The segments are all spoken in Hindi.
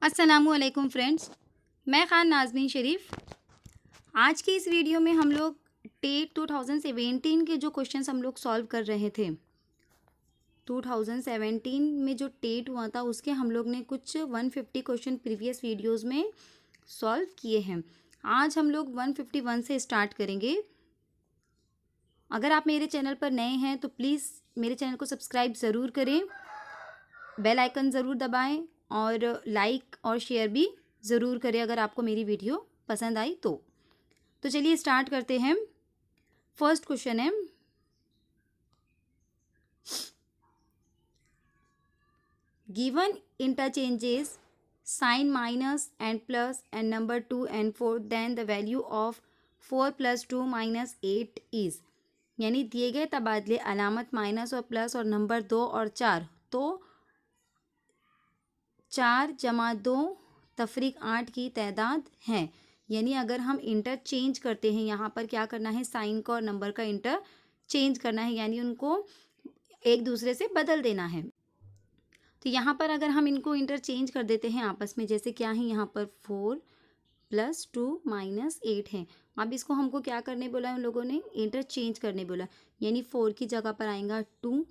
अस्सलामुअलैकुम फ्रेंड्स, मैं ख़ान नाज़मीन शरीफ। आज की इस वीडियो में हम लोग टेट 2017 के जो क्वेश्चंस हम लोग सॉल्व कर रहे थे। 2017 में जो टेट हुआ था उसके हम लोग ने कुछ 150 क्वेश्चन प्रीवियस वीडियोस में सॉल्व किए हैं। आज हम लोग 151 से स्टार्ट करेंगे। अगर आप मेरे चैनल पर नए हैं तो प्लीज़ मेरे चैनल को सब्सक्राइब ज़रूर करें, बेल आइकन ज़रूर दबाएं और लाइक और शेयर भी ज़रूर करें अगर आपको मेरी वीडियो पसंद आई तो चलिए स्टार्ट करते हैं। फर्स्ट क्वेश्चन है, given interchanges sign minus and plus and number 2 and 4 then the value of 4 + 2 - 8 is. यानी दिए गए तबादले अलामत माइनस और प्लस और नंबर 2 और 4, तो 4 + 2 तफरीक 8 की तादाद है। यानी अगर हम इंटरचेंज करते हैं, यहाँ पर क्या करना है, साइन का और नंबर का इंटरचेंज करना है, यानी उनको एक दूसरे से बदल देना है। तो यहाँ पर अगर हम इनको इंटरचेंज कर देते हैं आपस में, जैसे क्या है यहाँ पर 4 + 2 - 8 है। अब इसको हमको क्या करने बोला है, उन लोगों ने इंटरचेंज करने बोला। यानी 4 की जगह पर आएगा 2,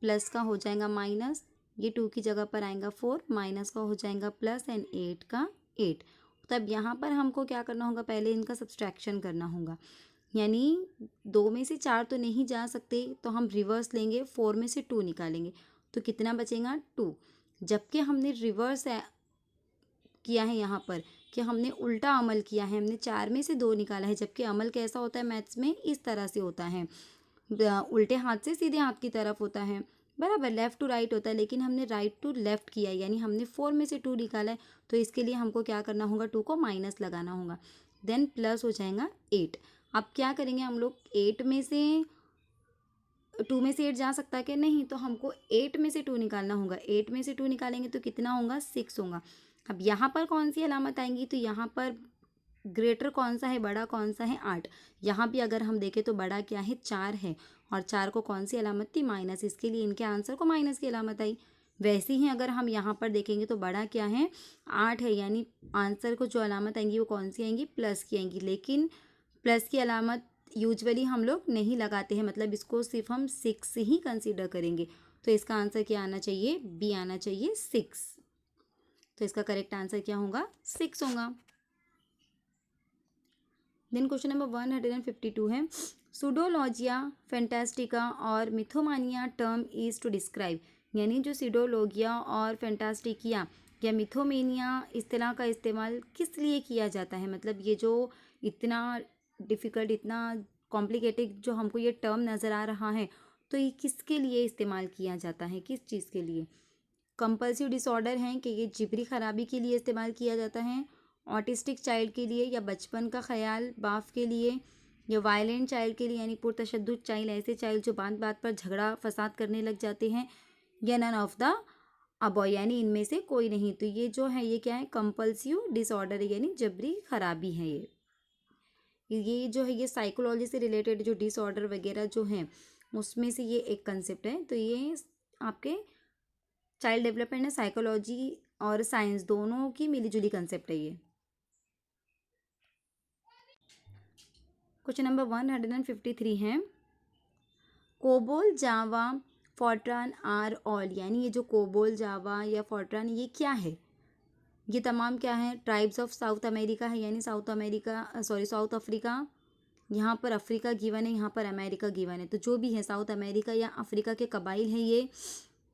प्लस का हो जाएगा माइनस, ये 2 की जगह पर आएगा 4, माइनस का हो जाएगा प्लस एंड 8 का 8। तब यहाँ पर हमको क्या करना होगा, पहले इनका सब्सट्रैक्शन करना होगा। यानी 2 में से 4 तो नहीं जा सकते, तो हम रिवर्स लेंगे, 4 में से 2 निकालेंगे तो कितना बचेगा 2। जबकि हमने रिवर्स किया है यहाँ पर कि हमने उल्टा अमल किया है, हमने 4 में से 2 निकाला है। जबकि अमल कैसा होता है मैथ्स में, इस तरह से होता है, उल्टे हाथ से सीधे हाथ की तरफ होता है, बराबर, लेफ़्ट टू राइट होता है। लेकिन हमने राइट टू लेफ़्ट किया है, यानी हमने 4 में से 2 निकाला है, तो इसके लिए हमको क्या करना होगा, 2 को माइनस लगाना होगा, देन प्लस हो जाएगा 8। अब क्या करेंगे हम लोग, 8 में से 2 में से 8 जा सकता है कि नहीं, तो हमको 8 में से 2 निकालना होगा। 8 में से 2 निकालेंगे तो कितना होगा, 6 होगा। अब यहाँ पर कौन सी अलामत आएंगी, तो यहाँ पर ग्रेटर कौन सा है, बड़ा कौन सा है, 8। यहाँ भी अगर हम देखें तो बड़ा क्या है, 4 है, और 4 को कौन सी अलामत थी, माइनस, इसके लिए इनके आंसर को माइनस की अलामत आई। वैसे ही अगर हम यहाँ पर देखेंगे तो बड़ा क्या है, 8 है, यानी आंसर को जो अलामत आएंगी वो कौन सी आएंगी, प्लस की आएंगी। लेकिन प्लस की अलामत यूजुअली हम लोग नहीं लगाते हैं, मतलब इसको सिर्फ हम 6 ही कंसीडर करेंगे। तो इसका आंसर क्या आना चाहिए, बी आना चाहिए, 6। तो इसका करेक्ट आंसर क्या होगा, 6 होगा। देन क्वेश्चन नंबर 152 है, सुडोलॉजिया फैंटास्टिका और मिथोमानिया टर्म इज टू डिस्क्राइब। यानी जो सीडोलॉजिया और फैंटास्टिकिया या मिथोमेनिया इस्तेलाह का इस्तेमाल किस लिए किया जाता है, मतलब ये जो इतना डिफ़िकल्ट, इतना कॉम्प्लिकेटेड जो हमको ये टर्म नज़र आ रहा है, तो ये किसके लिए इस्तेमाल किया जाता है, किस चीज़ के लिए। कंपल्सिव डिसऑर्डर हैं कि ये जिबरी खराबी के लिए इस्तेमाल किया जाता है, ऑटिस्टिक चाइल्ड के लिए, या बचपन का ख्याल बाफ के लिए, या वायलेंट चाइल्ड के लिए, यानी पुरतशद्दुद चाइल्ड, ऐसे चाइल्ड जो बात बात पर झगड़ा फसाद करने लग जाते हैं, या नन ऑफ द अबॉय, यानी इनमें से कोई नहीं। तो ये जो है ये क्या है, कंपल्सिव डिसऑर्डर है, यानी जबरी खराबी है। ये जो है ये साइकोलॉजी से रिलेटेड जो डिसऑर्डर वगैरह जो हैं उसमें से ये एक कंसेप्ट है। तो ये आपके चाइल्ड डेवलपमेंट है, साइकोलॉजी और साइंस दोनों की मिलीजुली कंसेप्ट है ये। क्वेश्चन नंबर 153 है, COBOL, Java, Fortran are all. यानी ये जो कोबोल, जावा या फोर्ट्रान ये क्या है, ये तमाम क्या है, ट्राइब्स ऑफ साउथ अमेरिका है, यानी south America, sorry south Africa. यहाँ पर अफ्रीका गिवन है, यहाँ पर अमेरिका गिवन है, तो जो भी है साउथ अमेरिका या अफ्रीका के कबाइल हैं ये।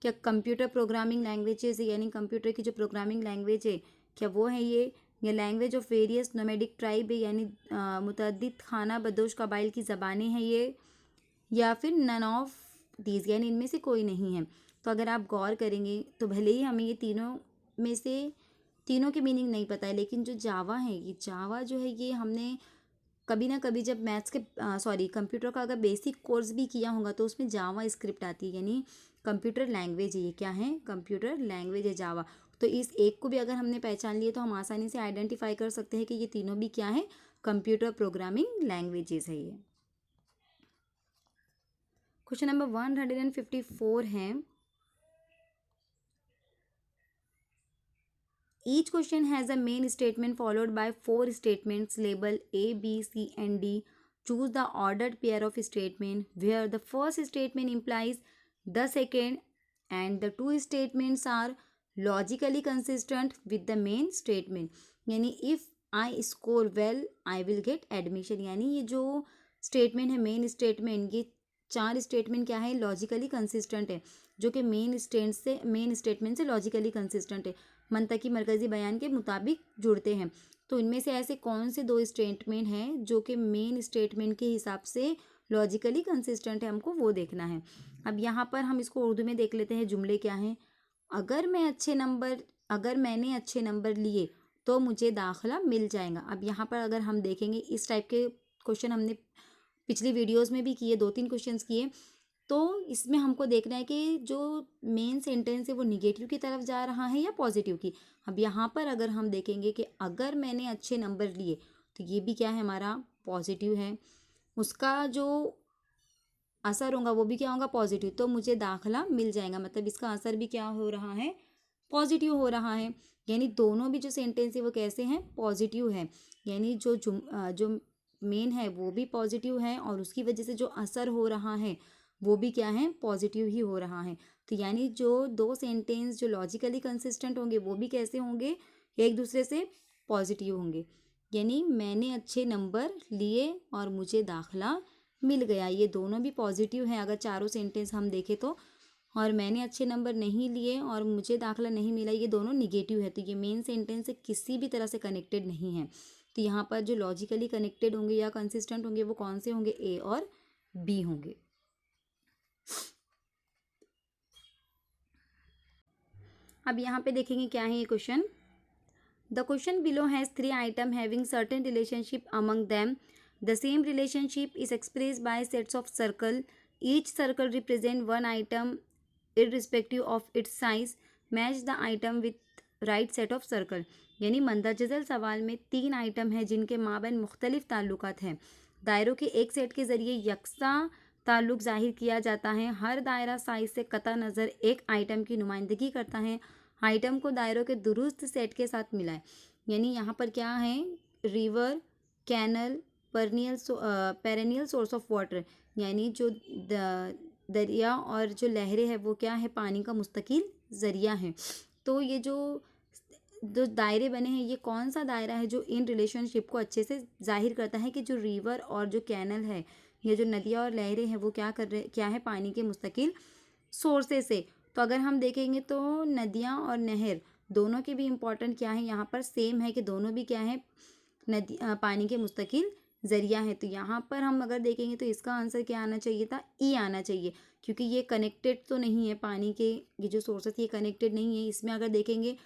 क्या कंप्यूटर प्रोग्रामिंग लैंग्वेजेस है, यानी कंप्यूटर की जो प्रोग्रामिंग लैंग्वेज है क्या वो है ये, या language of various nomadic tribe है, यानी मुतअद्दिद खाना बदोश कबाइल की ज़बानें हैं ये, या फिर नन ऑफ दीज, यानी इनमें से कोई नहीं है। तो अगर आप गौर करेंगे तो भले ही हमें ये तीनों में से तीनों के मीनिंग नहीं पता है, लेकिन जो जावा है, ये जावा जो है ये हमने कभी ना कभी जब मैथ्स के सॉरी कंप्यूटर का अगर बेसिक कोर्स भी किया होगा तो उसमें जावा स्क्रिप्ट आती है, यानी कंप्यूटर लैंग्वेज है ये, क्या है, कंप्यूटर लैंग्वेज है जावा। तो इस एक को भी अगर हमने पहचान लिए तो हम आसानी से आइडेंटिफाई कर सकते हैं कि ये तीनों भी क्या है, कंप्यूटर प्रोग्रामिंग लैंग्वेजेस है ये। क्वेश्चन नंबर 154 है, Each question has a main statement followed by 4 statements labeled A, B, C, and D. Choose the ordered pair of statement where the first statement implies the second and the two statements are logically consistent with the main statement. यानी if I score well, I will get admission. यानी ये जो स्टेटमेंट है मेन स्टेटमेंट, ये 4 स्टेटमेंट क्या है, लॉजिकली कंसिस्टेंट है, जो कि मेन स्टेटमेंट से लॉजिकली कंसिस्टेंट है, मंतकी मरकज़ी बयान के मुताबिक जुड़ते हैं। तो इनमें से ऐसे कौन से 2 स्टेटमेंट हैं जो कि मेन स्टेटमेंट के हिसाब से लॉजिकली कंसिस्टेंट है, हमको वो देखना है। अब यहाँ पर हम इसको उर्दू में देख लेते हैं, जुमले क्या हैं। अगर मैंने अच्छे नंबर लिए तो मुझे दाखिला मिल जाएगा। अब यहाँ पर अगर हम देखेंगे, इस टाइप के क्वेश्चन हमने पिछली वीडियोस में भी किए, 2-3 क्वेश्चंस किए। तो इसमें हमको देखना है कि जो मेन सेंटेंस है वो निगेटिव की तरफ जा रहा है या पॉजिटिव की। अब यहाँ पर अगर हम देखेंगे कि अगर मैंने अच्छे नंबर लिए तो ये भी क्या है, हमारा पॉजिटिव है, उसका जो असर होगा वो भी क्या होगा, पॉजिटिव। तो मुझे दाखिला मिल जाएगा, मतलब इसका असर भी क्या हो रहा है, पॉजिटिव हो रहा है। यानी दोनों भी जो सेंटेंस है वो कैसे हैं, पॉजिटिव है। यानी जो मेन है वो भी पॉजिटिव है और उसकी वजह से जो असर हो रहा है वो भी क्या है, पॉजिटिव ही हो रहा है। तो यानी जो 2 सेंटेंस जो लॉजिकली कंसिस्टेंट होंगे वो भी कैसे होंगे, एक दूसरे से पॉजिटिव होंगे। यानी मैंने अच्छे नंबर लिए और मुझे दाखिला मिल गया, ये दोनों भी पॉजिटिव हैं अगर चारों सेंटेंस हम देखें तो। और मैंने अच्छे नंबर नहीं लिए और मुझे दाखिला नहीं मिला, ये दोनों निगेटिव है। तो ये मेन सेंटेंस से किसी भी तरह से कनेक्टेड नहीं है। तो यहाँ पर जो लॉजिकली कनेक्टेड होंगे या कंसिस्टेंट होंगे वो कौन से होंगे, ए और बी होंगे। अब यहाँ पे देखेंगे क्या है ये question. The question below has 3 atom having certain relationship among them. The same relationship is expressed by sets of circle. Each circle represent 1 item irrespective of its size. Match the item with right set of circle. यानी मंदरजल सवाल में 3 आइटम हैं जिनके माबैन मुख्तलिफ ताल्लुकात हैं। दायरों के एक सेट के ज़रिए यकसा ताल्लुक ज़ाहिर किया जाता है। हर दायरा साइज से कतई नज़र एक आइटम की नुमाइंदगी करता है। आइटम को दायरों के दुरुस्त सेट के साथ मिलाएं। यानी यहाँ पर क्या है, river, canal, perennial source of water, यानी जो दरिया और जो लहरें हैं वो क्या है, पानी का मुस्तकिल ज़रिया है। तो ये जो दायरे बने हैं, ये कौन सा दायरा है जो इन रिलेशनशिप को अच्छे से जाहिर करता है कि जो रिवर और जो कैनल है, ये जो नदियाँ और लहरें हैं वो क्या है, पानी के मुस्तकिल सोर्सेस से। तो अगर हम देखेंगे तो नदियाँ और नहर दोनों के भी इम्पोर्टेंट क्या है, यहाँ पर सेम है कि दोनों भी क्या है, पानी के मुस्तकिल ज़रिया है। तो यहाँ पर हम अगर देखेंगे तो इसका आंसर क्या आना चाहिए था, ई आना चाहिए, क्योंकि ये कनेक्टेड तो नहीं है, पानी के ये जो सोर्सेस ये कनेक्टेड नहीं है। इसमें अगर देखेंगे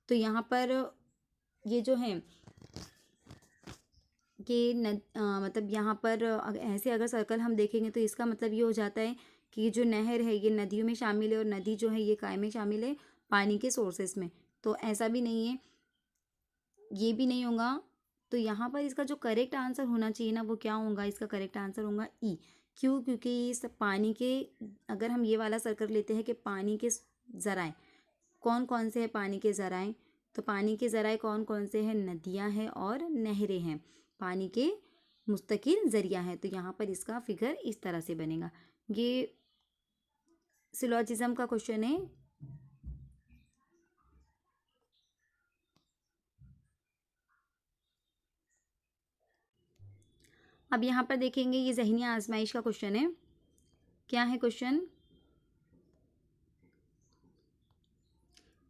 तो यहाँ पर ये जो है कि मतलब यहाँ पर ऐसे अगर सर्कल हम देखेंगे तो इसका मतलब ये हो जाता है कि जो नहर है ये नदियों में शामिल है और नदी जो है ये काय में शामिल है, पानी के सोर्सेस में। तो ऐसा भी नहीं है, ये भी नहीं होगा। तो यहाँ पर इसका जो करेक्ट आंसर होना चाहिए ना वो क्या होगा, इसका करेक्ट आंसर होगा ई। क्यों, क्योंकि इस पानी के, अगर हम ये वाला सर्कल लेते हैं कि पानी के ज़राए कौन कौन से हैं, पानी के ज़राए, तो पानी के ज़राए कौन कौन से हैं, नदियाँ हैं और नहरें हैं, पानी के मुस्तकिल ज़रिया है। तो यहाँ पर इसका फिगर इस तरह से बनेगा। ये सिलोजिज्म का क्वेश्चन है। अब यहाँ पर देखेंगे ये ज़हनी आजमाइश का क्वेश्चन है। क्या है question,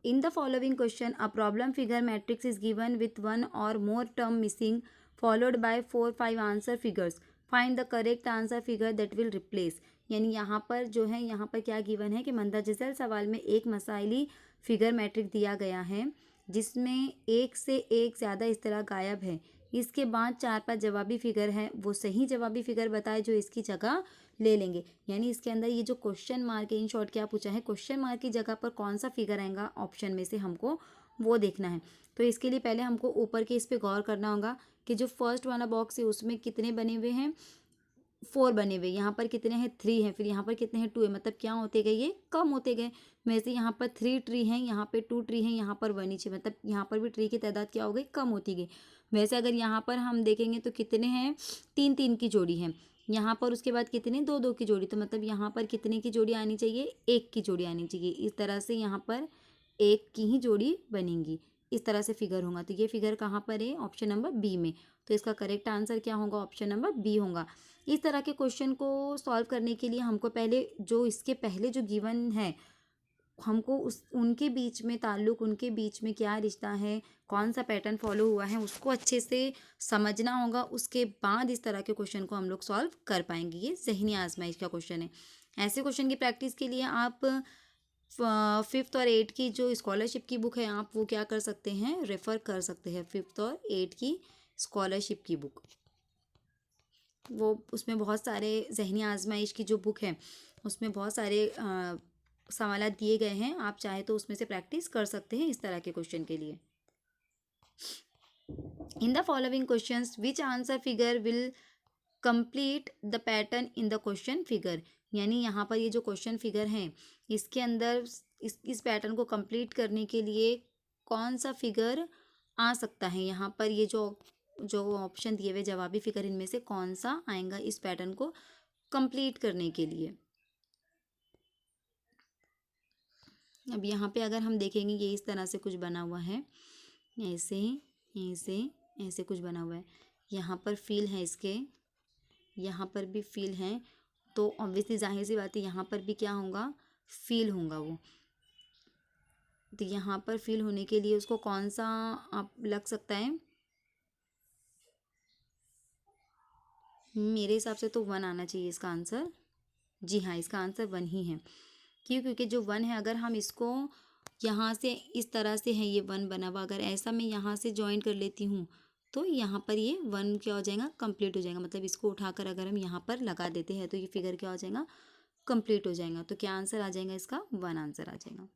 in the following question a problem figure matrix is given with one or more term missing followed by 4-5 answer figures. Find the correct answer figure that will replace. यानी यहाँ पर जो है, यहाँ पर क्या गिवन है कि मंदरजल सवाल में एक मसाइली फिगर मैट्रिक दिया गया है जिसमें एक से एक ज़्यादा इस तरह गायब है। इसके बाद 4-5 जवाबी फिगर है, वो सही जवाबी फिगर बताए जो इसकी जगह ले लेंगे। यानी इसके अंदर ये जो क्वेश्चन मार्क है, इन शॉर्ट क्या पूछा है, क्वेश्चन मार्क की जगह पर कौन सा फिगर आएगा ऑप्शन में से, हमको वो देखना है। तो इसके लिए पहले हमको ऊपर के इस पे गौर करना होगा कि जो फर्स्ट वाला बॉक्स है उसमें कितने बने हुए हैं, 4 बने हुए, यहाँ पर कितने हैं 3 हैं, फिर यहाँ पर कितने हैं 2 है, मतलब क्या होते गए ये कम होते गए। वैसे यहाँ पर 3 ट्री हैं, यहाँ पे 2 ट्री हैं, यहाँ पर 1 नीचे, मतलब यहाँ पर भी ट्री की तादाद क्या हो गई कम होती गई। वैसे अगर यहाँ पर हम देखेंगे तो कितने हैं 3-3 की जोड़ी है, यहाँ पर उसके बाद कितने 2-2 की जोड़ी, तो मतलब यहाँ पर कितने की जोड़ी आनी चाहिए 1 की जोड़ी आनी चाहिए। इस तरह से यहाँ पर 1 की ही जोड़ी बनेंगी, इस तरह से फिगर होगा। तो ये फिगर कहाँ पर है ऑप्शन नंबर बी में, तो इसका करेक्ट आंसर क्या होगा ऑप्शन नंबर बी होगा। इस तरह के क्वेश्चन को सॉल्व करने के लिए हमको पहले जो इसके पहले जो गिवन है हमको उस उनके बीच में ताल्लुक, उनके बीच में क्या रिश्ता है, कौन सा पैटर्न फॉलो हुआ है, उसको अच्छे से समझना होगा। उसके बाद इस तरह के क्वेश्चन को हम लोग सॉल्व कर पाएंगे। ये ज़हनी आजमाइश का क्वेश्चन है। ऐसे क्वेश्चन की प्रैक्टिस के लिए आप 5th और 8th की जो स्कॉलरशिप की बुक है आप वो क्या कर सकते हैं रेफ़र कर सकते हैं। 5th और 8th की स्कॉलरशिप की बुक, वो उसमें बहुत सारे ज़हनी आजमाइश की जो बुक है उसमें बहुत सारे सवालात दिए गए हैं। आप चाहे तो उसमें से प्रैक्टिस कर सकते हैं इस तरह के क्वेश्चन के लिए। इन the following questions which answer figure will complete the pattern in the question figure, यानी यहाँ पर ये जो क्वेश्चन फिगर हैं इसके अंदर इस पैटर्न को कंप्लीट करने के लिए कौन सा फिगर आ सकता है। यहाँ पर ये जो जो ऑप्शन दिए हुए जवाबी फिगर इनमें से कौन सा आएगा इस पैटर्न को कंप्लीट करने के लिए। अब यहाँ पे अगर हम देखेंगे ये इस तरह से कुछ बना हुआ है, ऐसे ऐसे ऐसे कुछ बना हुआ है, यहाँ पर फील है इसके, यहाँ पर भी फील है, तो ऑब्वियसली जाहिर सी बात है यहाँ पर भी क्या होगा फील होगा वो। तो यहाँ पर फील होने के लिए उसको कौन सा आप लग सकता है, मेरे हिसाब से तो 1 आना चाहिए इसका आंसर। जी हाँ, इसका आंसर 1 ही है। क्यों? क्योंकि जो 1 है अगर हम इसको यहाँ से इस तरह से है ये 1 बना हुआ, अगर ऐसा मैं यहाँ से ज्वाइन कर लेती हूँ तो यहाँ पर ये 1 क्या हो जाएगा कंप्लीट हो जाएगा। मतलब इसको उठाकर अगर हम यहाँ पर लगा देते हैं तो ये फिगर क्या हो जाएगा कंप्लीट हो जाएगा। तो क्या आंसर आ जाएगा इसका 1 आंसर आ जाएगा।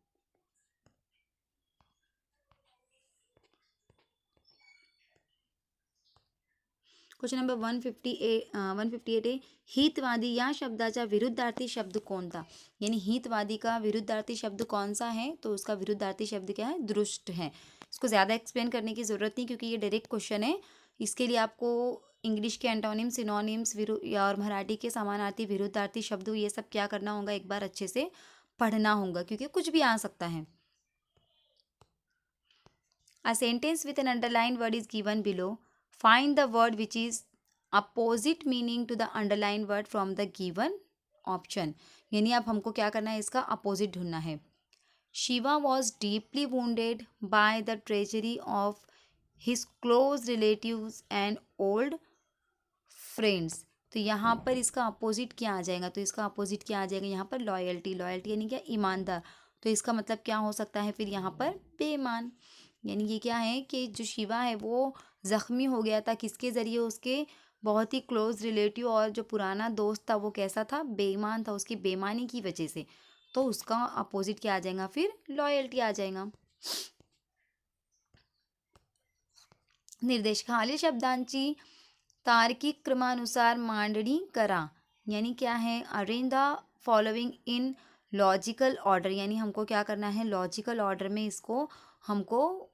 क्वेश्चन नंबर 158 है हितवादी या शब्दाचा विरुद्धार्थी शब्द कौन था, यानी हितवादी का विरुद्धार्थी शब्द कौन सा है, तो उसका विरुद्धार्थी शब्द क्या है दुष्ट है। इसको ज़्यादा एक्सप्लेन करने की ज़रूरत नहीं क्योंकि ये डायरेक्ट क्वेश्चन है। इसके लिए आपको इंग्लिश के एंटोनिम सिनोनिम्स और मराठी के समानार्थी विरुद्धार्थी शब्द ये सब क्या करना होगा एक बार अच्छे से पढ़ना होगा क्योंकि कुछ भी आ सकता है। A sentence with an underlined word is given below. Find the word which is opposite meaning to the underlined word from the given option. यानी अब हमको क्या करना है इसका अपोजिट ढूंढना है। Shiva was deeply wounded by the treachery of his close relatives and old friends. तो यहाँ पर इसका अपोजिट क्या आ जाएगा, तो इसका अपोजिट क्या आ जाएगा यहाँ पर लॉयल्टी। लॉयल्टी यानी क्या ईमानदार, तो इसका मतलब क्या हो सकता है फिर यहाँ पर बेईमान। यानी ये क्या है कि जो शिवा है वो ज़ख्मी हो गया था किसके ज़रिए, उसके बहुत ही क्लोज रिलेटिव और जो पुराना दोस्त था वो कैसा था बेईमान था, उसकी बेईमानी की वजह से। तो उसका अपोजिट क्या आ जाएगा फिर लॉयल्टी आ जाएगा। निर्देश खालील शब्दांची तार्किक क्रमानुसार मांडणी करा, यानी क्या है arrange the following in logical order, यानी हमको क्या करना है लॉजिकल ऑर्डर में इसको हमको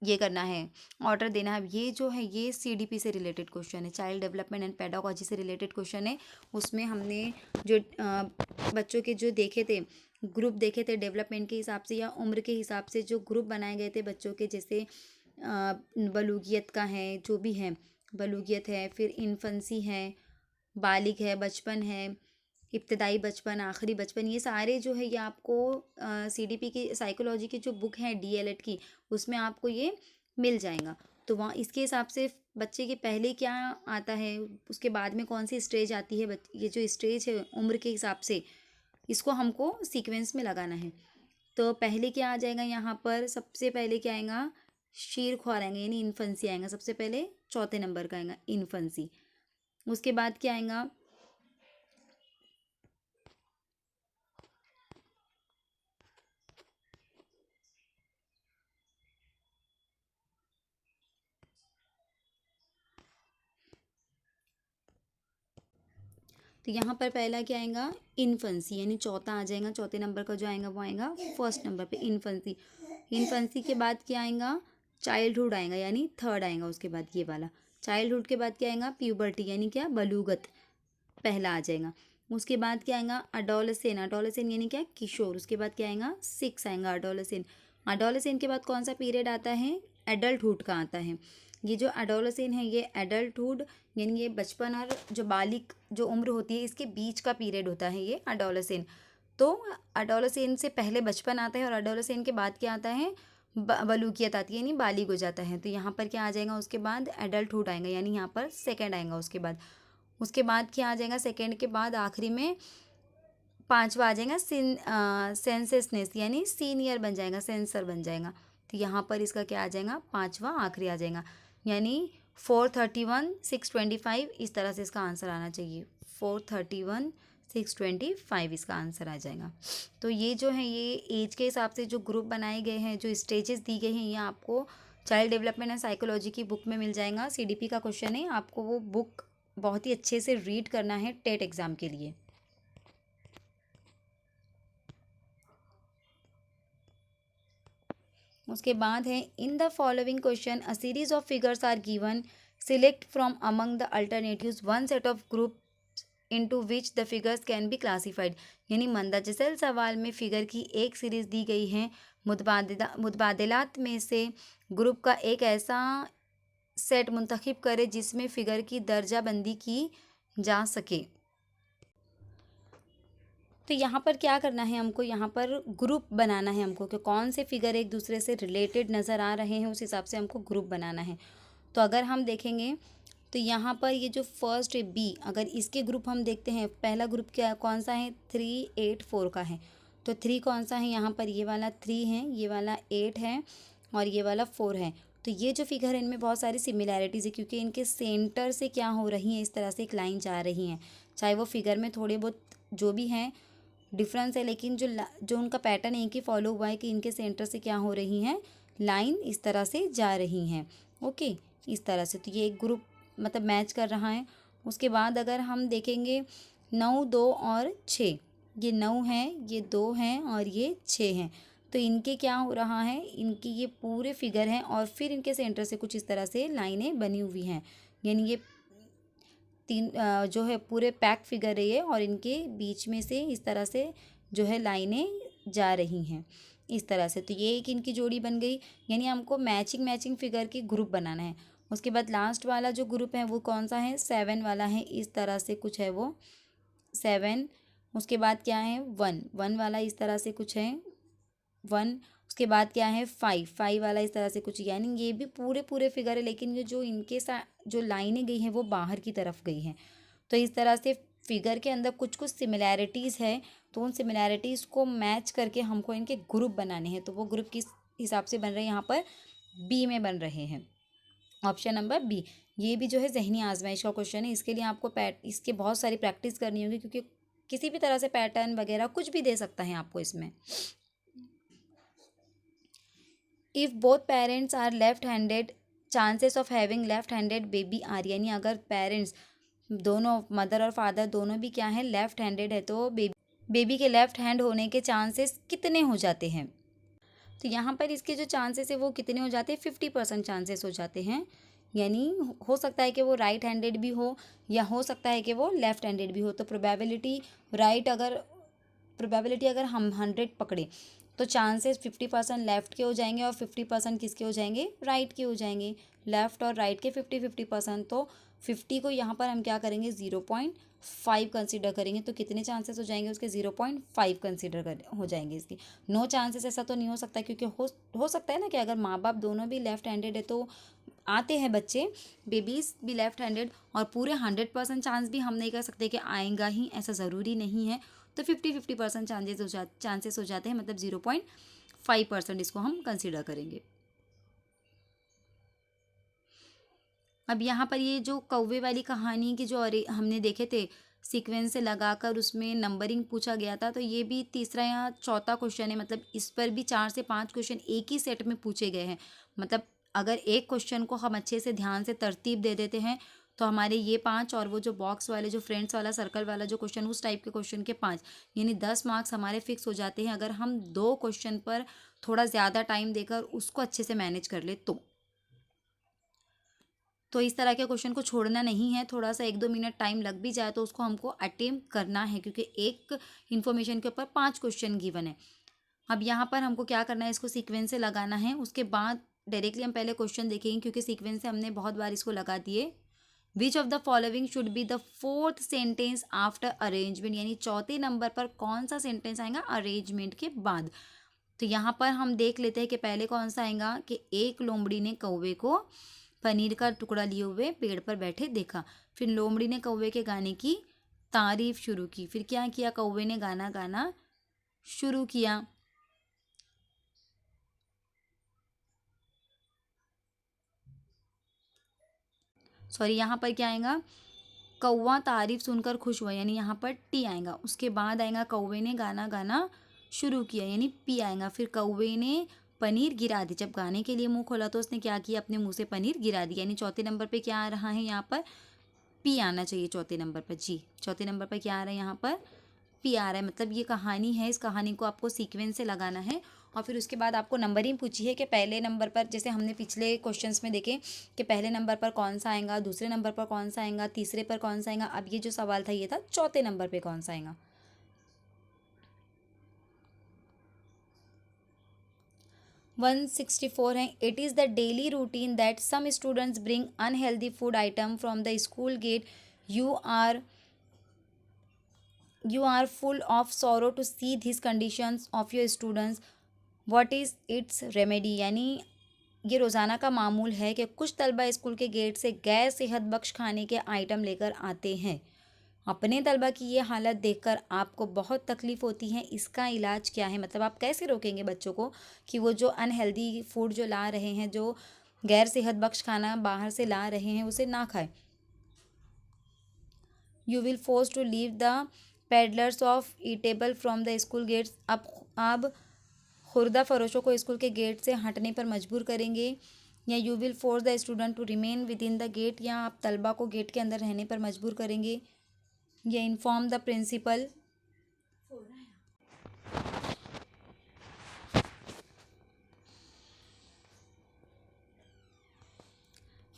ये करना है ऑर्डर देना है। ये जो है ये सीडीपी से रिलेटेड क्वेश्चन है, चाइल्ड डेवलपमेंट एंड पेडागोजी से रिलेटेड क्वेश्चन है। उसमें हमने जो बच्चों के जो देखे थे ग्रुप देखे थे डेवलपमेंट के हिसाब से या उम्र के हिसाब से जो ग्रुप बनाए गए थे बच्चों के, जैसे बलूगियत का है जो भी है बलूगियत है, फिर इन्फेंसी है, बालिग है, बचपन है, इब्तदाई बचपन, आखिरी बचपन, ये सारे जो है ये आपको सीडीपी की साइकोलॉजी की जो बुक है डीएलएड की उसमें आपको ये मिल जाएगा। तो वहाँ इसके हिसाब से बच्चे के पहले क्या आता है उसके बाद में कौन सी स्टेज आती है, ये जो स्टेज है उम्र के हिसाब से इसको हमको सीक्वेंस में लगाना है। तो पहले क्या आ जाएगा यहाँ पर सबसे पहले क्या आएगा शीर ख्वार आएंगे यानी इन्फेंसी आएगा, सबसे पहले चौथे नंबर का आएगा इन्फेंसी। उसके बाद क्या आएगा तो यहाँ पर पहला क्या आएगा, इन्फेंसी, यानी चौथा आ जाएगा, चौथे नंबर का जो आएगा वो आएगा फर्स्ट नंबर पे इन्फेंसी। इन्फेंसी के बाद क्या आएगा, चाइल्डहुड आएगा, यानी थर्ड आएगा उसके बाद ये वाला। चाइल्डहुड के बाद क्या आएगा, प्यूबर्टी, यानी क्या, बलूगत, पहला आ जाएगा। उसके बाद क्या आएगा, अडोलेसेन, अडोलेसेन यानी क्या, किशोर। उसके बाद क्या आएगा, 6 आएगा अडोलेसेन। अडोलेसेन के बाद कौन सा पीरियड आता है, एडल्टहुड का आता है। ये जो एडोलेसेन है ये एडल्टहुड यानी ये बचपन और जो बालिक जो उम्र होती है इसके बीच का पीरियड होता है ये एडोलेसेन। तो एडोलेसेन से पहले बचपन आता है और एडोलेसेन के बाद क्या आता है, बलूकियत आती है, यानी बालिग हो जाता है। तो यहाँ पर क्या आ जाएगा, उसके बाद एडल्टहुड आएगा, यानी यहाँ पर सेकेंड आएगा। उसके बाद क्या आ जाएगा, सेकेंड के बाद आखिरी में पांचवा आ जाएगा सेंसेसनेस, यानी सीनियर बन जाएगा, सेंसर बन जाएगा। तो यहाँ पर इसका क्या आ जाएगा, पांचवा आखिरी आ जाएगा, यानी 431 625 इस तरह से इसका आंसर आना चाहिए। 431 625 इसका आंसर आ जाएगा। तो ये जो है ये एज के हिसाब से जो ग्रुप बनाए गए हैं, जो स्टेजेस दी गई हैं, ये आपको चाइल्ड डेवलपमेंट एंड साइकोलॉजी की बुक में मिल जाएगा। सीडीपी का क्वेश्चन है, आपको वो बुक बहुत ही अच्छे से रीड करना है टेट एग्ज़ाम के लिए। उसके बाद है, in the following question a series of figures are given, select from among the alternatives one set of group into which the figures can be classified. यानी मंदजसल सवाल में फिगर की एक सीरीज दी गई है, मुतबादलात में से ग्रुप का एक ऐसा सेट मुंतखब करे जिसमें फिगर की दर्जाबंदी की जा सके। तो यहाँ पर क्या करना है हमको, यहाँ पर ग्रुप बनाना है हमको कि कौन से फिगर एक दूसरे से रिलेटेड नज़र आ रहे हैं, उस हिसाब से हमको ग्रुप बनाना है। तो अगर हम देखेंगे तो यहाँ पर ये जो फर्स्ट है बी, अगर इसके ग्रुप हम देखते हैं, पहला ग्रुप क्या कौन सा है, 3 8 4 का है। तो 3 कौन सा है, यहाँ पर ये वाला 3 है, ये वाला 8 है और ये वाला 4 है। तो ये जो फिगर है इनमें बहुत सारी सिमिलैरिटीज़ है, क्योंकि इनके सेंटर से क्या हो रही हैं, इस तरह से एक लाइन जा रही हैं। चाहे वो फिगर में थोड़े बहुत जो भी हैं डिफरेंस है, लेकिन जो उनका पैटर्न एक ही फॉलो हुआ है कि इनके सेंटर से क्या हो रही हैं, लाइन इस तरह से जा रही हैं। ओके, इस तरह से तो ये एक ग्रुप मतलब मैच कर रहा है। उसके बाद अगर हम देखेंगे 9 2 और 6, ये 9 है, ये 2 हैं और ये 6 हैं। तो इनके क्या हो रहा है, इनकी ये पूरे फिगर हैं और फिर इनके सेंटर से कुछ इस तरह से लाइनें बनी हुई हैं, यानी ये तीन जो है पूरे पैक फिगर है ये, और इनके बीच में से इस तरह से जो है लाइनें जा रही हैं इस तरह से। तो ये एक इनकी जोड़ी बन गई, यानी हमको मैचिंग फिगर की ग्रुप बनाना है। उसके बाद लास्ट वाला जो ग्रुप है वो कौन सा है, 7 वाला है, इस तरह से कुछ है वो 7। उसके बाद क्या है 1 वाला इस तरह से कुछ है 1। उसके बाद क्या है 5 वाला इस तरह से कुछ, यानी ये भी पूरे फिगर है, लेकिन ये जो इनके साथ जो लाइनें गई हैं वो बाहर की तरफ गई हैं। तो इस तरह से फिगर के अंदर कुछ सिमिलैरिटीज़ है, तो उन सिमिलैरिटीज़ को मैच करके हमको इनके ग्रुप बनाने हैं। तो वो ग्रुप किस हिसाब से बन रहे हैं, यहाँ पर बी में बन रहे हैं, ऑप्शन नंबर बी। ये भी जो है ज़हनी आजमाइश का क्वेश्चन है, इसके लिए आपको इसके बहुत सारी प्रैक्टिस करनी होगी, क्योंकि किसी भी तरह से पैटर्न वगैरह कुछ भी दे सकता है आपको इसमें। If both parents are left handed, chances of having left handed baby are, यानी अगर पेरेंट्स दोनों मदर और फादर दोनों भी क्या है लेफ्ट हैंडेड है, तो बेबी के लेफ्ट हैंड होने के चांसेस कितने हो जाते हैं। तो यहाँ पर इसके जो चांसेस है वो कितने हो जाते हैं, 50% चांसेस हो जाते हैं। यानी हो सकता है कि वो राइट हैंडेड भी हो या हो सकता है कि वो लेफ्ट हैंडेड भी हो। तो प्रोबेबिलिटी अगर हम 100 पकड़े तो चांसेस 50% लेफ़्ट के हो जाएंगे और 50% किसके हो जाएंगे, राइट के हो जाएंगे। लेफ़्ट और राइट के 50-50%, तो 50 को यहाँ पर हम क्या करेंगे 0.5 कंसिडर करेंगे। तो कितने चांसेस हो जाएंगे उसके, 0.5 कंसिडर हो जाएंगे इसके। नो चांसेस ऐसा तो नहीं हो सकता, क्योंकि हो सकता है ना कि अगर माँ बाप दोनों भी लेफ्ट हैंडेड है तो आते हैं बच्चे बेबीज़ भी लेफ्ट हैंडेड, और पूरे 100% चांस भी हम नहीं कर सकते कि आएगा ही, ऐसा ज़रूरी नहीं है। तो 50-50% चांसेस हो जाते हैं, मतलब 0.5% इसको हम कंसिडर करेंगे। अब यहाँ पर ये जो कौवे वाली कहानी की जो हमने देखे थे सीक्वेंस से लगाकर उसमें नंबरिंग पूछा गया था, तो ये भी तीसरा या चौथा क्वेश्चन है। मतलब इस पर भी 4 से 5 क्वेश्चन एक ही सेट में पूछे गए हैं। मतलब अगर एक क्वेश्चन को हम अच्छे से ध्यान से तरतीब दे देते हैं तो हमारे ये 5 और वो जो बॉक्स वाले जो फ्रेंड्स वाला सर्कल वाला जो क्वेश्चन उस टाइप के क्वेश्चन के 5, यानी 10 मार्क्स हमारे फिक्स हो जाते हैं अगर हम 2 क्वेश्चन पर थोड़ा ज़्यादा टाइम देकर उसको अच्छे से मैनेज कर ले तो इस तरह के क्वेश्चन को छोड़ना नहीं है। थोड़ा सा 1-2 मिनट टाइम लग भी जाए तो उसको हमको अटेम्प्ट करना है, क्योंकि एक इन्फॉर्मेशन के ऊपर 5 क्वेश्चन गिवन है। अब यहाँ पर हमको क्या करना है, इसको सीक्वेंस से लगाना है। उसके बाद डायरेक्टली हम पहले क्वेश्चन देखेंगे, क्योंकि सीक्वेंस से हमने बहुत बार इसको लगा दिए। Which of the following should be the fourth sentence after arrangement, यानी चौथे नंबर पर कौन सा सेंटेंस आएगा अरेंजमेंट के बाद। तो यहाँ पर हम देख लेते हैं कि पहले कौन सा आएगा कि एक लोमड़ी ने कौवे को पनीर का टुकड़ा लिए हुए पेड़ पर बैठे देखा। फिर लोमड़ी ने कौवे के गाने की तारीफ शुरू की। फिर क्या किया, कौवे ने गाना गाना शुरू किया। सॉरी, यहाँ पर क्या आएगा, कौवा तारीफ सुनकर खुश हुआ, यानी यहाँ पर टी आएगा। उसके बाद आएगा कौवे ने गाना गाना शुरू किया, यानी पी आएगा। फिर कौवे ने पनीर गिरा दी, जब गाने के लिए मुंह खोला तो उसने क्या किया, अपने मुंह से पनीर गिरा दी, यानी चौथे नंबर पे क्या आ रहा है, यहाँ पर पी आना चाहिए चौथे नंबर पर। जी, चौथे नंबर पर क्या आ रहा है, यहाँ पर पी आ रहा है। मतलब ये कहानी है, इस कहानी को आपको सीक्वेंस से लगाना है। और फिर उसके बाद आपको नंबरिंग पूछी है कि पहले नंबर पर, जैसे हमने पिछले क्वेश्चंस में देखे कि पहले नंबर पर कौन सा आएगा, दूसरे नंबर पर कौन सा आएगा, तीसरे पर कौन सा आएगा। अब ये जो सवाल था ये था चौथे नंबर पर कौन सा आएगा। 164 है, it is the daily routine that some students bring unhealthy food item from the school gate. You are you are full of sorrow to see these conditions of your students. What is its remedy, यानी ये रोज़ाना का मामूल है कि कुछ तलबा स्कूल के गेट से गैर सेहत बख्श खाने के आइटम लेकर आते हैं। अपने तलबा की ये हालत देखकर आपको बहुत तकलीफ़ होती है, इसका इलाज क्या है। मतलब आप कैसे रोकेंगे बच्चों को कि वो जो अनहेल्दी फूड जो ला रहे हैं, जो गैर सेहत बख्श खाना बाहर से ला रहे हैं, उसे ना खाएं। You will force to leave the peddlers of eatable from the school gates. अब खुर्दा फरोशों को स्कूल के गेट से हटने पर मजबूर करेंगे। या you will force the student to remain within the gate, या आप तलबा को गेट के अंदर रहने पर मजबूर करेंगे। या inform the principal.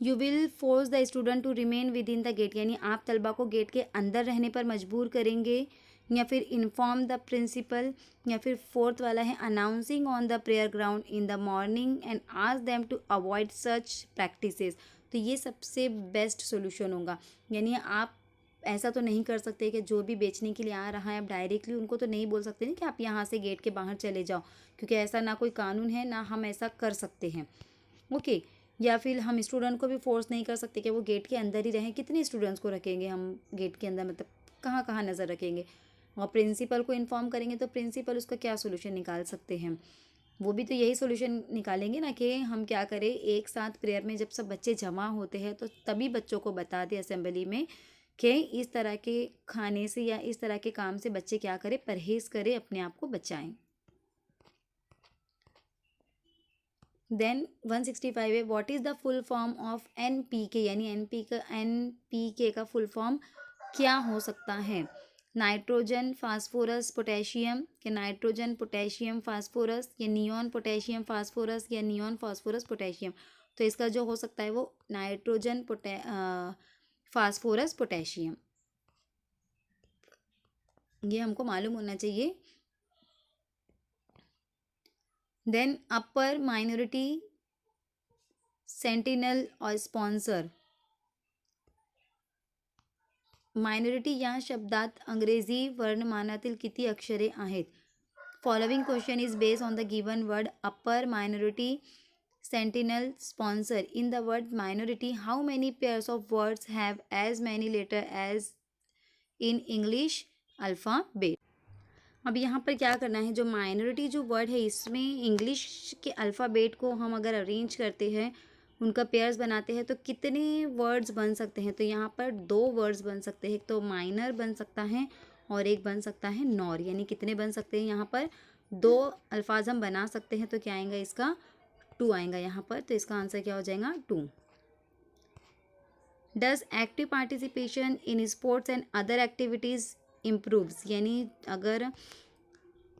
You will force the student to remain within the gate, यानी आप तलबा को गेट के अंदर रहने पर मजबूर करेंगे। या फिर इन्फॉर्म द प्रिंसिपल। या फिर फोर्थ वाला है announcing on the prayer ground in the morning and ask them to avoid such practices. तो ये सबसे बेस्ट सोल्यूशन होगा। यानी आप ऐसा तो नहीं कर सकते कि जो भी बेचने के लिए आ रहा है आप डायरेक्टली उनको तो नहीं बोल सकते ना कि आप यहाँ से गेट के बाहर चले जाओ, क्योंकि ऐसा ना कोई कानून है ना हम ऐसा कर सकते हैं। ओके। या फिर हम स्टूडेंट को भी फोर्स नहीं कर सकते कि वो गेट के अंदर ही रहें। कितने स्टूडेंट्स को रखेंगे हम गेट के अंदर, मतलब कहाँ कहाँ नज़र रखेंगे। और प्रिंसिपल को इन्फॉर्म करेंगे तो प्रिंसिपल उसका क्या सोल्यूशन निकाल सकते हैं, वो भी तो यही सोल्यूशन निकालेंगे ना कि हम क्या करें, एक साथ प्रेयर में जब सब बच्चे जमा होते हैं तो तभी बच्चों को बता दें असेंबली में कि इस तरह के खाने से या इस तरह के काम से बच्चे क्या करें, परहेज़ करें, अपने आप को बचाएं। देन 165 है, what is the full form of NPK, यानी NPK का फुल फॉर्म क्या हो सकता है। नाइट्रोजन फास्फोरस पोटेशियम, या नाइट्रोजन पोटेशियम फास्फोरस, या नियॉन पोटेशियम फास्फोरस, या नियॉन फास्फोरस पोटेशियम। तो इसका जो हो सकता है वो नाइट्रोजन फास्फोरस पोटेशियम, ये हमको मालूम होना चाहिए। देन अपर माइनॉरिटी सेंटिनल और स्पॉन्सर। मायनॉरिटी या शब्दात अंग्रेजी वर्णमालातील किती अक्षरे आहेत। Following question is based on the given word upper minority sentinel sponsor. In the word minority how many pairs of words have as many letter as in English alphabet. अब यहाँ पर क्या करना है, जो माइनॉरिटी जो वर्ड है इसमें इंग्लिश के अल्फ़ाबेट को हम अगर अरेंज करते हैं, उनका पेयर्स बनाते हैं तो कितने वर्ड्स बन सकते हैं। तो यहाँ पर 2 वर्ड्स बन सकते हैं, एक तो माइनर बन सकता है और एक बन सकता है नॉर। यानी कितने बन सकते हैं, यहाँ पर 2 अल्फाज हम बना सकते हैं। तो क्या आएगा इसका 2 आएगा यहाँ पर। तो इसका आंसर क्या हो जाएगा 2। Does active participation in sports and other activities improves, यानी अगर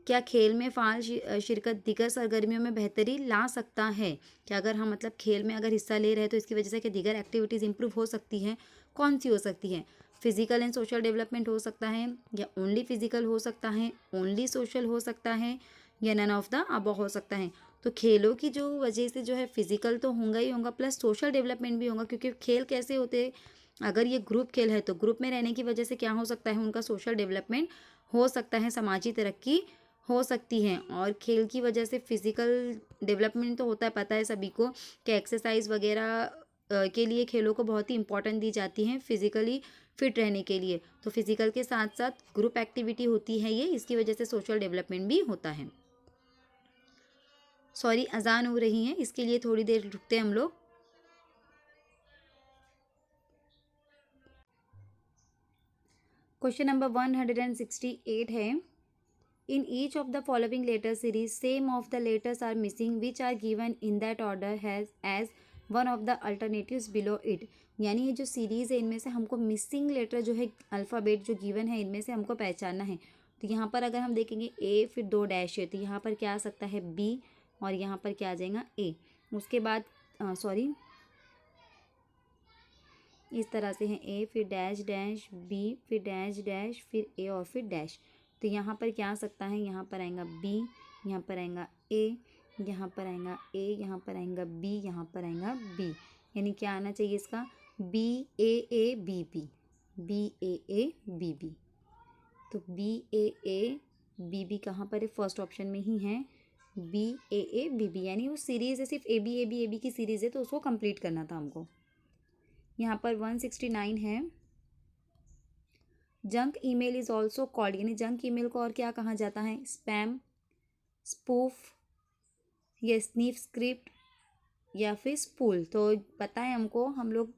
क्या खेल में फ़ाल शिरकत दीगर सरगर्मियों में बेहतरी ला सकता है? कि अगर हम मतलब खेल में अगर हिस्सा ले रहे हैं तो इसकी वजह से क्या दीगर एक्टिविटीज़ इम्प्रूव हो सकती हैं? कौन सी हो सकती हैं? फिजिकल एंड सोशल डेवलपमेंट हो सकता है, या ओनली फिजिकल हो सकता है, ओनली सोशल हो सकता है, या नन ऑफ द अबव हो सकता है। तो खेलों की जो वजह से जो है फिजिकल तो होगा ही होगा, प्लस सोशल डेवलपमेंट भी होगा, क्योंकि खेल कैसे होते हैं, अगर ये ग्रुप खेल है तो ग्रुप में रहने की वजह से क्या हो सकता है, उनका सोशल डेवलपमेंट हो सकता है, समाजी तरक्की हो सकती हैं। और खेल की वजह से फिजिकल डेवलपमेंट तो होता है, पता है सभी को कि एक्सरसाइज वगैरह के लिए खेलों को बहुत ही इंपॉर्टेंट दी जाती हैं फिजिकली फिट रहने के लिए। तो फिजिकल के साथ साथ ग्रुप एक्टिविटी होती है ये, इसकी वजह से सोशल डेवलपमेंट भी होता है। सॉरी, अजान हो रही है, इसके लिए थोड़ी देर रुकते हैं हम लोग। क्वेश्चन नंबर 168 है, in each of the following letter series, same of the letters are missing which are given in that order has as one of the alternatives below it। यानी ये जो सीरीज़ है इनमें से हमको मिसिंग लेटर जो है अल्फ़ाबेट जो गिवन है इनमें से हमको पहचानना है। तो यहाँ पर अगर हम देखेंगे ए फिर दो डैश है, तो यहाँ पर क्या आ सकता है बी, और यहाँ पर क्या आ जाएगा ए। उसके बाद सॉरी, इस तरह से है ए फिर डैश डैश बी फिर डैश डैश फिर ए और फिर डैश। तो यहाँ पर क्या आ सकता है, यहाँ पर आएगा बी, यहाँ पर आएगा ए, यहाँ पर आएगा ए, यहाँ पर आएगा बी, यहाँ पर आएगा बी। यानी क्या आना चाहिए इसका, B A B B, B A B B. तो बी ए बी बी कहाँ पर है, फर्स्ट ऑप्शन में ही है, बी ए बी बी। यानी वो सीरीज़ है, सिर्फ ए बी की सीरीज़ है, तो उसको कंप्लीट करना था हमको। यहाँ पर 169 है, junk email is also called, यानी जंक ईमेल को और क्या कहा जाता है, स्पैम, स्पूफ, या स्नीफ स्क्रिप्ट, या फिर स्पूल। तो पता है हमको, हम लोग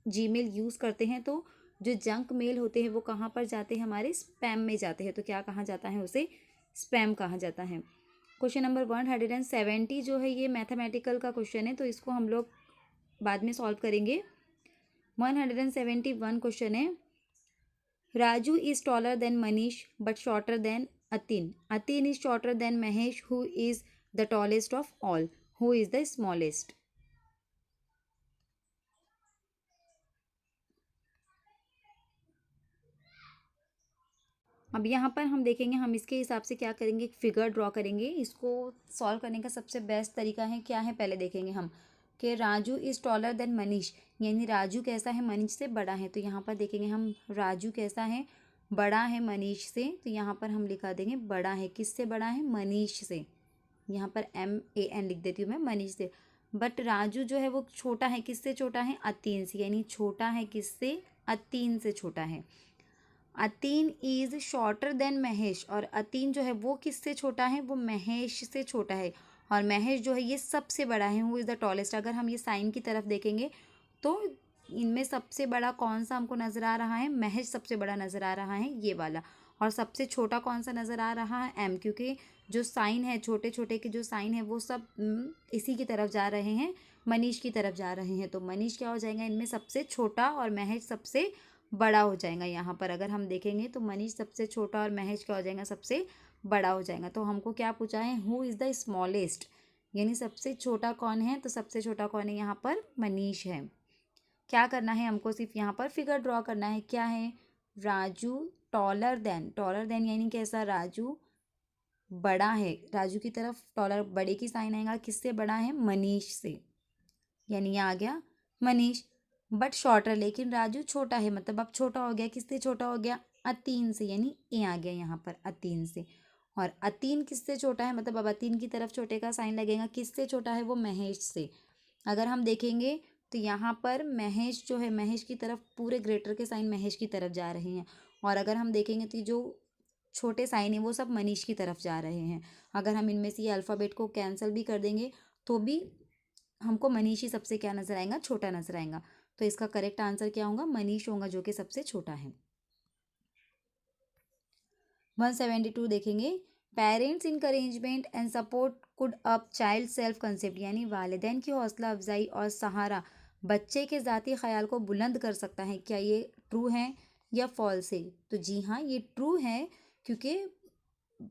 जीमेल यूज़ करते हैं तो जो जंक मेल होते हैं वो कहाँ पर जाते हैं, हमारे स्पैम में जाते हैं। तो क्या कहा जाता है, उसे स्पैम कहा जाता है। क्वेश्चन नंबर 170 जो है ये मैथमेटिकल का क्वेश्चन है, तो इसको हम लोग बाद में सॉल्व करेंगे। 171 क्वेश्चन है, Raju is taller than Manish but shorter than Atin, Atin is shorter than Mahesh, who is the tallest of all, who is the smallest. अब यहाँ पर हम देखेंगे, हम इसके हिसाब से क्या करेंगे, एक फिगर ड्रॉ करेंगे। इसको सॉल्व करने का सबसे बेस्ट तरीका है क्या है, पहले देखेंगे हम कि Raju is taller than Manish, यानी राजू कैसा है, मनीष से बड़ा है। तो यहाँ पर देखेंगे हम, राजू कैसा है, बड़ा है मनीष से। तो यहाँ पर हम लिखा देंगे बड़ा है, किससे बड़ा है, मनीष से। यहाँ पर MAN लिख देती हूँ मैं, मनीष से। बट राजू जो है वो छोटा है, किससे छोटा है, अतीन से, यानी छोटा है किससे, अतीन से छोटा है। अतीन इज शॉर्टर देन महेश, और अतीन जो है वो किससे छोटा है, वो महेश से छोटा है। और महेश जो है ये सबसे बड़ा है, हु इज़ द टॉलेस्ट। अगर हम ये साइन की तरफ देखेंगे तो इनमें सबसे बड़ा कौन सा हमको नज़र आ रहा है, महेश सबसे बड़ा नज़र आ रहा है, ये वाला। और सबसे छोटा कौन सा नज़र आ रहा है, M, क्योंकि जो साइन है, छोटे छोटे के जो साइन है वो सब इसी की तरफ जा रहे हैं, मनीष की तरफ जा रहे हैं। तो मनीष क्या हो जाएगा, इनमें सबसे छोटा, और महेश सबसे बड़ा हो जाएगा। यहाँ पर अगर हम देखेंगे तो मनीष सबसे छोटा और महेश क्या हो जाएगा, सबसे बड़ा हो जाएगा। तो हमको क्या पूछा है, हु इज़ द स्मॉलेस्ट, यानी सबसे छोटा कौन है। तो सबसे छोटा कौन है, यहाँ पर मनीष है। क्या करना है हमको, सिर्फ यहाँ पर फिगर ड्रॉ करना है। क्या है, Raju taller than, taller than यानी कैसा, राजू बड़ा है, राजू की तरफ टॉलर बड़े की साइन आएगा, किससे बड़ा है, मनीष से, यानी ये आ गया मनीष। बट शॉर्टर, लेकिन राजू छोटा है, मतलब अब छोटा हो गया, किससे छोटा हो गया, अतीन से, यानी ए आ गया यहाँ पर अतीन से। और अतीन किससे छोटा है, मतलब अब अतीन की तरफ छोटे का साइन लगेगा, किससे छोटा है, वो महेश से। अगर हम देखेंगे तो यहाँ पर महेश जो है, महेश की तरफ पूरे ग्रेटर के साइन महेश की तरफ जा रहे हैं। और अगर हम देखेंगे तो जो छोटे साइन है वो सब मनीष की तरफ जा रहे हैं। अगर हम इनमें से ये अल्फ़ाबेट को कैंसिल भी कर देंगे तो भी हमको मनीष ही सबसे क्या नजर आएगा, छोटा नजर आएगा। तो इसका करेक्ट आंसर क्या होगा, मनीष होगा, जो कि सबसे छोटा है। 172 देखेंगे, parents encouragement and support could up child self concept, यानी वालिदैन की हौसला अफजाई और सहारा बच्चे के ज़ाती ख्याल को बुलंद कर सकता है। क्या ये ट्रू है या फॉल्स है? तो जी हाँ, ये ट्रू है, क्योंकि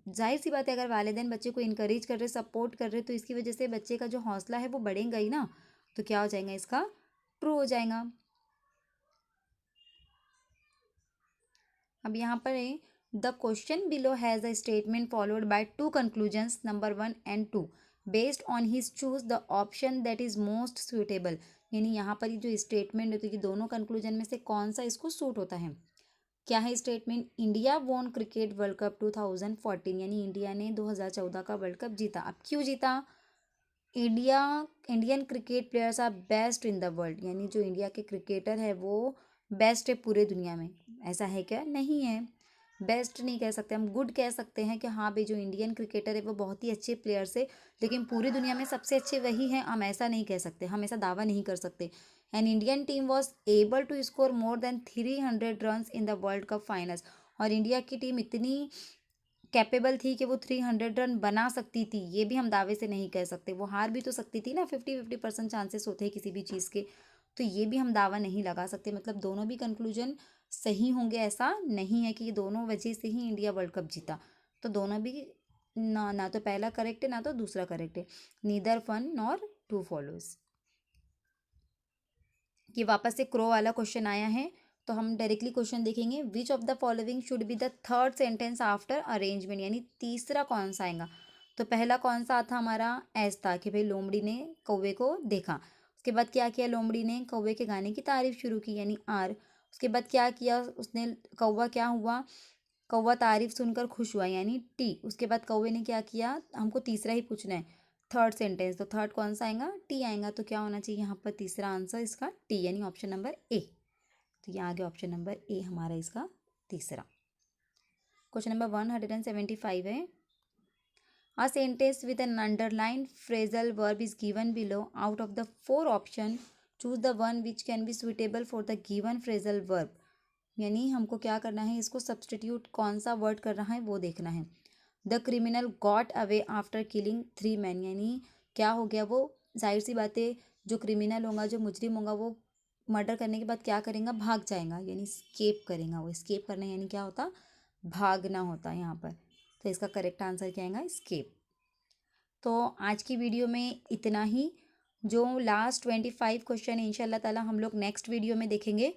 जाहिर सी बात है अगर वालिदैन बच्चे को इनकरेज कर रहे, सपोर्ट कर रहे, तो इसकी वजह से बच्चे का जो हौसला है वो बढ़ेगा ही ना। तो क्या हो जाएगा इसका? ट्रू हो जाएगा। अब यहाँ पर है, the question below has a statement followed by two conclusions number 1 and 2 based on his choose the option that is most suitable. यानी यहाँ पर ये जो स्टेटमेंट होती है कि दोनों कंक्लूजन में से कौन सा इसको सूट होता है। क्या है statement? India won cricket world cup 2014, यानी इंडिया ने 2014 का वर्ल्ड कप जीता। अब क्यों जीता? India Indian cricket players are best in the world, यानी जो इंडिया के क्रिकेटर है वो बेस्ट है पूरे दुनिया में। ऐसा है क्या? नहीं है। बेस्ट नहीं कह सकते हम, गुड कह सकते हैं कि हाँ भाई जो इंडियन क्रिकेटर है वो बहुत ही अच्छे प्लेयर्स है, लेकिन पूरी दुनिया में सबसे अच्छे वही हैं, हम ऐसा नहीं कह सकते, हम ऐसा दावा नहीं कर सकते। An Indian team was able to score more than 300 run in the world cup finals. और इंडिया की टीम इतनी कैपेबल थी कि वो 300 रन बना सकती थी, ये भी हम दावे से नहीं कह सकते। वो हार भी तो सकती थी ना, 50-50% चांसेस होते हैं किसी भी चीज़ के, तो ये भी हम दावा नहीं लगा सकते। मतलब दोनों भी कंक्लूजन सही होंगे ऐसा नहीं है कि ये दोनों वजह से ही इंडिया वर्ल्ड कप जीता। तो दोनों भी ना तो पहला करेक्ट है ना तो दूसरा करेक्ट है। Neither one nor two follows. ये वापस से क्रो वाला क्वेश्चन आया है, तो हम डायरेक्टली क्वेश्चन देखेंगे। Which of the following should be the third sentence after arrangement, यानी तीसरा कौन सा आएगा। तो पहला कौन सा था हमारा? ऐस था कि भाई लोमड़ी ने कौवे को देखा। उसके बाद क्या किया? लोमड़ी ने कौवे के गाने की तारीफ शुरू की, यानी आर। उसके बाद क्या किया उसने? कौवा क्या हुआ? कौवा तारीफ सुनकर खुश हुआ, यानी टी। उसके बाद कौवे ने क्या किया? हमको तीसरा ही पूछना है, थर्ड सेंटेंस, तो थर्ड कौन सा आएगा? टी आएगा। तो क्या होना चाहिए यहाँ पर तीसरा आंसर इसका? टी, यानी ऑप्शन नंबर ए। तो ये आ गया ऑप्शन नंबर ए हमारा इसका तीसरा। क्वेश्चन नंबर 175 है, a sentence with an underline phrasal verb is given below, out of the 4 option choose the one which can be suitable for the given phrasal verb. यानी हमको क्या करना है, इसको सब्सटीट्यूट कौन सा वर्ड कर रहा है वो देखना है। The criminal got away after killing 3 man, यानी क्या हो गया? वो जाहिर सी बात है, जो क्रिमिनल होगा, जो मुजरिम होगा, वो मर्डर करने के बाद क्या करेगा? भाग जाएगा, यानी स्केप करेगा। वो स्केप करना यानी क्या होता? भागना होता है यहाँ पर। तो इसका करेक्ट आंसर क्या आएगा? स्केप। तो आज की वीडियो में इतना ही। जो लास्ट 25 क्वेश्चन इंशाल्लाह ताला हम लोग नेक्स्ट वीडियो में देखेंगे।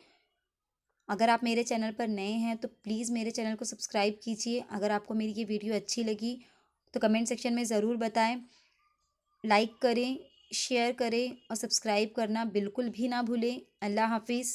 अगर आप मेरे चैनल पर नए हैं तो प्लीज़ मेरे चैनल को सब्सक्राइब कीजिए। अगर आपको मेरी ये वीडियो अच्छी लगी तो कमेंट सेक्शन में ज़रूर बताएं। लाइक करें, शेयर करें और सब्सक्राइब करना बिल्कुल भी ना भूलें। अल्लाह हाफिज़।